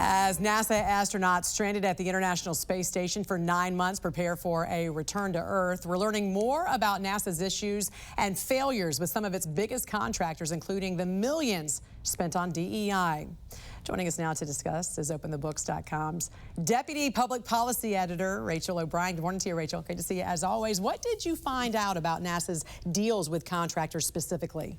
As NASA astronauts stranded at the International Space Station for 9 months prepare for a return to Earth, we're learning more about NASA's issues and failures with some of its biggest contractors, including the millions spent on DEI. Joining us now to discuss is OpenTheBooks.com's Deputy Public Policy Editor, Rachel O'Brien. Good morning to you, Rachel. Great to see you as always. What did you find out about NASA's deals with contractors specifically?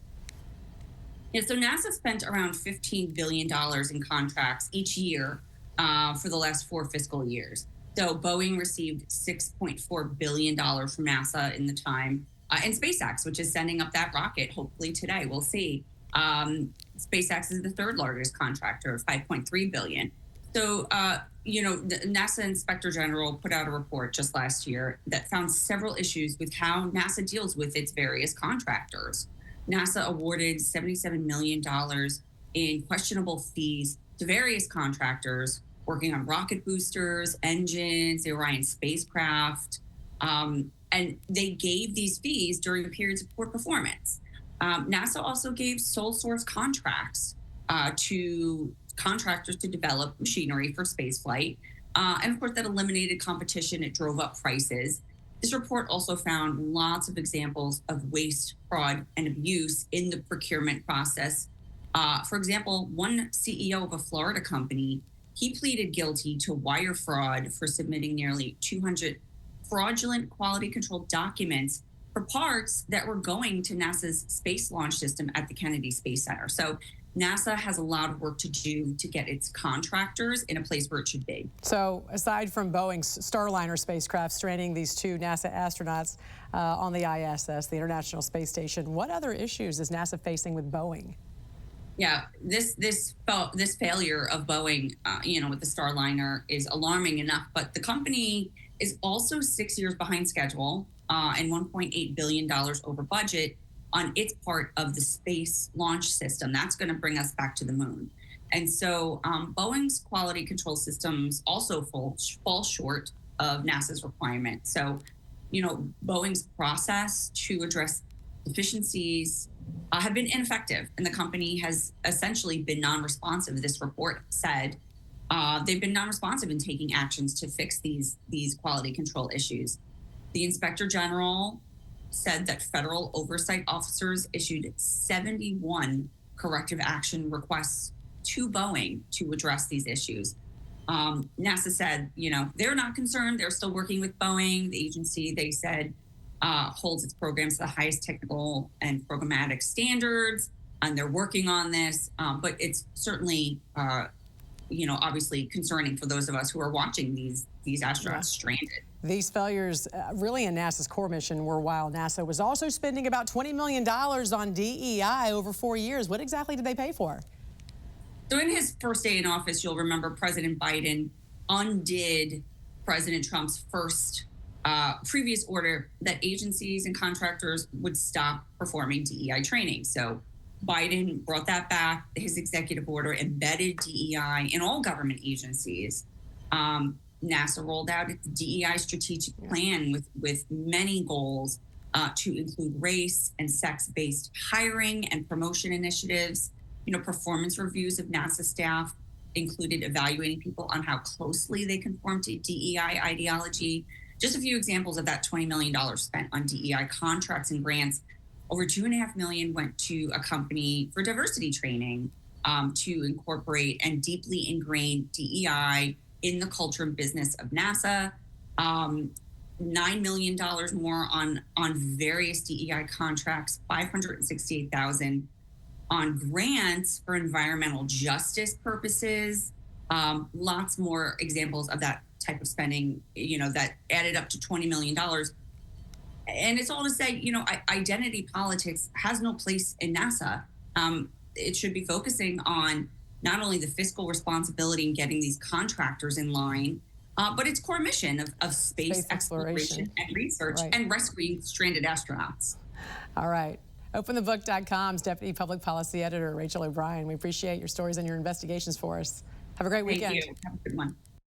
Yeah, so NASA spent around $15 billion in contracts each year for the last 4 fiscal years. So Boeing received $6.4 billion from NASA in the time, and SpaceX, which is sending up that rocket, hopefully today, we'll see. SpaceX is the third largest contractor, $5.3 billion. So, the NASA Inspector General put out a report just last year that found several issues with how NASA deals with its various contractors. NASA awarded $77 million in questionable fees to various contractors working on rocket boosters, engines, the Orion spacecraft, and they gave these fees during periods of poor performance. NASA also gave sole source contracts to contractors to develop machinery for spaceflight. And of course, that eliminated competition. It drove up prices. This report also found lots of examples of waste, fraud, and abuse in the procurement process. For example, one CEO of a Florida company, he pleaded guilty to wire fraud for submitting nearly 200 fraudulent quality control documents for parts that were going to NASA's Space Launch System at the Kennedy Space Center. So NASA has a lot of work to do to get its contractors in a place where it should be. So aside from Boeing's Starliner spacecraft stranding these 2 NASA astronauts on the ISS, the International Space Station, what other issues is NASA facing with Boeing? Yeah, this failure of Boeing, with the Starliner is alarming enough, but the company is also 6 years behind schedule and $1.8 billion over budget on its part of the Space Launch System. That's going to bring us back to the moon. And so Boeing's quality control systems also fall short of NASA's requirement. So, Boeing's process to address deficiencies have been ineffective, and the company has essentially been non-responsive. This report said they've been non-responsive in taking actions to fix these quality control issues. The Inspector General said that federal oversight officers issued 71 corrective action requests to Boeing to address these issues. NASA said, they're not concerned. They're still working with Boeing. The agency, they said, holds its programs to the highest technical and programmatic standards, and they're working on this. But it's certainly, obviously concerning for those of us who are watching these astronauts stranded. These failures really in NASA's core mission were while NASA was also spending about $20 million on DEI over 4 years. What exactly did they pay for? So in his first day in office, you'll remember President Biden undid President Trump's first previous order that agencies and contractors would stop performing DEI training. So Biden brought that back. His executive order embedded DEI in all government agencies. NASA rolled out its DEI strategic plan with many goals to include race and sex-based hiring and promotion initiatives. Performance reviews of NASA staff included evaluating people on how closely they conform to DEI ideology. Just a few examples of that $20 million spent on DEI contracts and grants. Over $2.5 million went to a company for diversity training to incorporate and deeply ingrain DEI in the culture and business of NASA. $9 million more on various DEI contracts, $568,000 on grants for environmental justice purposes. Lots more examples of that type of spending, that added up to $20 million. And it's all to say, identity politics has no place in NASA. It should be focusing on not only the fiscal responsibility in getting these contractors in line, but its core mission of space exploration and research and rescuing stranded astronauts. All right. OpenTheBook.com's Deputy Public Policy Editor, Rachel O'Brien. We appreciate your stories and your investigations for us. Have a great weekend. Thank you. Have a good one.